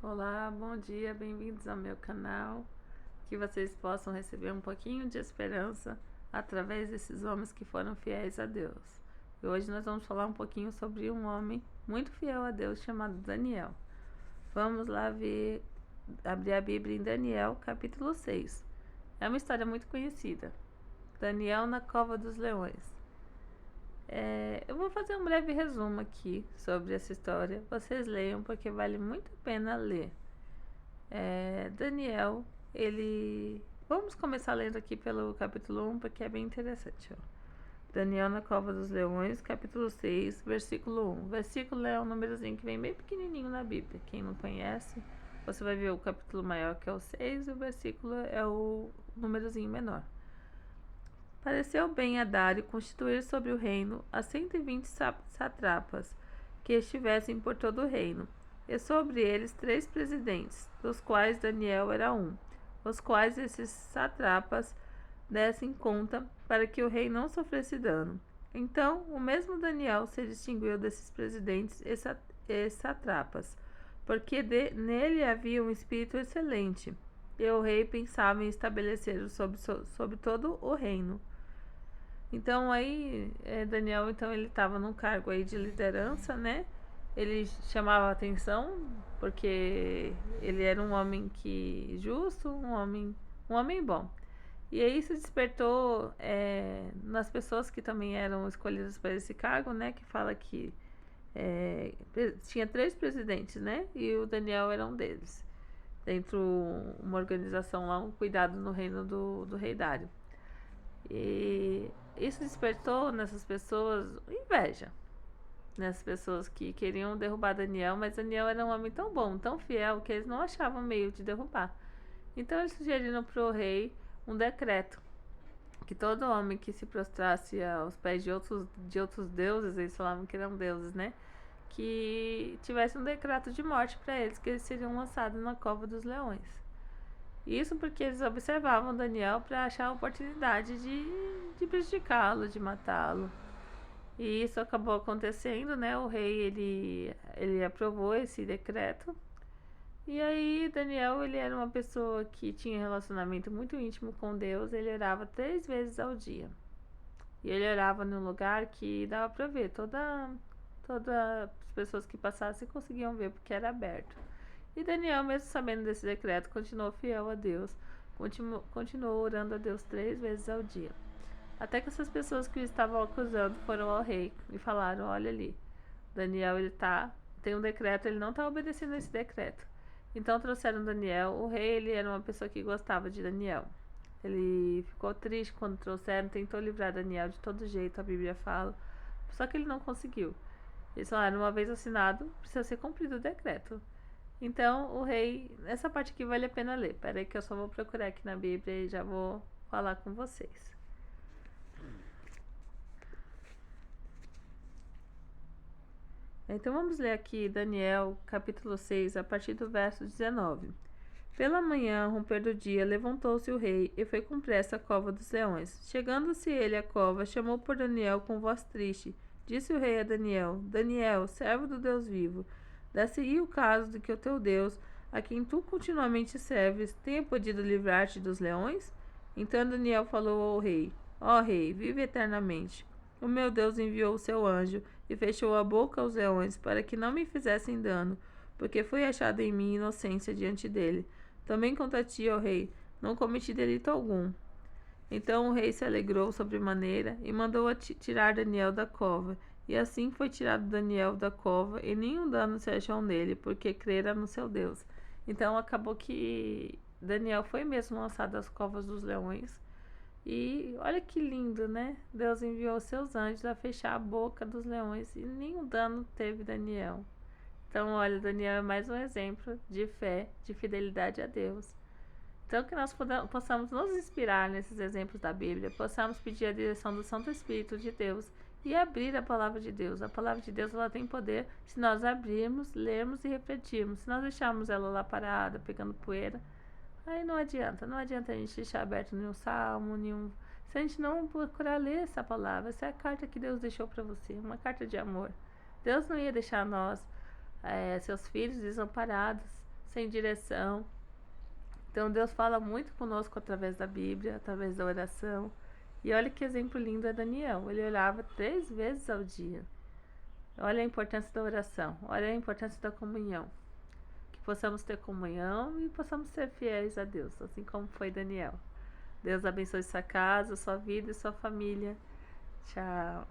Olá, bom dia, bem-vindos ao meu canal. Que vocês possam receber um pouquinho de esperança através desses homens que foram fiéis a Deus. E hoje nós vamos falar um pouquinho sobre um homem muito fiel a Deus chamado Daniel. Vamos lá abrir a Bíblia em Daniel, capítulo 6. É uma história muito conhecida. Daniel na cova dos leões. Eu vou fazer um breve resumo aqui sobre essa história. Vocês leiam porque vale muito a pena ler. Daniel, ele... Vamos começar lendo aqui pelo capítulo 1 porque é bem interessante. Ó. Daniel na cova dos leões, capítulo 6, versículo 1. Versículo é um númerozinho que vem bem pequenininho na Bíblia. Quem não conhece, você vai ver o capítulo maior que é o 6 e o versículo é o númerozinho menor. Pareceu bem a Dário constituir sobre o reino a 120 satrapas que estivessem por todo o reino, e sobre eles 3 presidentes, dos quais Daniel era um, os quais esses satrapas dessem conta para que o rei não sofresse dano. Então, o mesmo Daniel se distinguiu desses presidentes e satrapas, porque nele havia um espírito excelente, e o rei pensava em estabelecer-o sobre todo o reino. Então aí Daniel, então ele estava num cargo aí de liderança, né? Ele chamava atenção porque ele era um homem que justo, um homem bom. E aí isso despertou nas pessoas que também eram escolhidas para esse cargo, né? Que fala que tinha 3 presidentes, né? E o Daniel era um deles. Dentro de uma organização lá, um cuidado no reino do rei Dário. E isso despertou nessas pessoas inveja. Nessas pessoas que queriam derrubar Daniel, mas Daniel era um homem tão bom, tão fiel, que eles não achavam meio de derrubar. Então eles sugeriram para o rei um decreto que todo homem que se prostrasse aos pés de outros deuses, eles falavam que eram deuses, né? Que tivesse um decreto de morte para eles, que eles seriam lançados na cova dos leões. Isso porque eles observavam Daniel para achar a oportunidade de prejudicá-lo, de matá-lo. E isso acabou acontecendo, né? O rei ele aprovou esse decreto. E aí Daniel ele era uma pessoa que tinha relacionamento muito íntimo com Deus. Ele orava 3 vezes ao dia. E ele orava num lugar que dava para ver. Todas as pessoas que passassem conseguiam ver porque era aberto. E Daniel, mesmo sabendo desse decreto, continuou fiel a Deus, continuou orando a Deus 3 vezes ao dia. Até que essas pessoas que o estavam acusando foram ao rei e falaram: olha ali, Daniel tem um decreto, ele não está obedecendo esse decreto. Então trouxeram Daniel. O rei ele era uma pessoa que gostava de Daniel. Ele ficou triste quando trouxeram, tentou livrar Daniel de todo jeito, a Bíblia fala, só que ele não conseguiu. Eles falaram: uma vez assinado, precisa ser cumprido o decreto. Então, o rei, essa parte aqui vale a pena ler. Peraí que eu só vou procurar aqui na Bíblia e já vou falar com vocês. Então vamos ler aqui Daniel, capítulo 6, a partir do verso 19. Pela manhã, ao romper do dia, levantou-se o rei e foi com pressa à cova dos leões. Chegando-se ele à cova, chamou por Daniel com voz triste. Disse o rei a Daniel: Daniel, servo do Deus vivo, dá-se-ia o caso de que o teu Deus, a quem tu continuamente serves, tenha podido livrar-te dos leões? Então Daniel falou ao rei: Ó rei, vive eternamente. O meu Deus enviou o seu anjo e fechou a boca aos leões para que não me fizessem dano, porque foi achada em mim inocência diante dele. Também contra ti, ó rei, não cometi delito algum. Então o rei se alegrou sobremaneira e mandou tirar Daniel da cova. E assim foi tirado Daniel da cova, e nenhum dano se achou nele, porque crera no seu Deus. Então acabou que Daniel foi mesmo lançado às covas dos leões. E olha que lindo, né? Deus enviou seus anjos a fechar a boca dos leões e nenhum dano teve Daniel. Então, olha, Daniel é mais um exemplo de fé, de fidelidade a Deus. Então, que nós possamos nos inspirar nesses exemplos da Bíblia, possamos pedir a direção do Santo Espírito de Deus e abrir a palavra de Deus. A palavra de Deus ela tem poder se nós abrirmos, lermos e refletirmos. Se nós deixarmos ela lá parada, pegando poeira, aí não adianta a gente deixar aberto nenhum salmo, nenhum... Se a gente não procurar ler essa palavra, essa é a carta que Deus deixou para você, uma carta de amor. Deus não ia deixar nós, seus filhos, desamparados, sem direção. Então Deus fala muito conosco através da Bíblia, através da oração. E olha que exemplo lindo é Daniel. Ele orava 3 vezes ao dia. Olha a importância da oração, olha a importância da comunhão. Que possamos ter comunhão e possamos ser fiéis a Deus, assim como foi Daniel. Deus abençoe sua casa, sua vida e sua família. Tchau.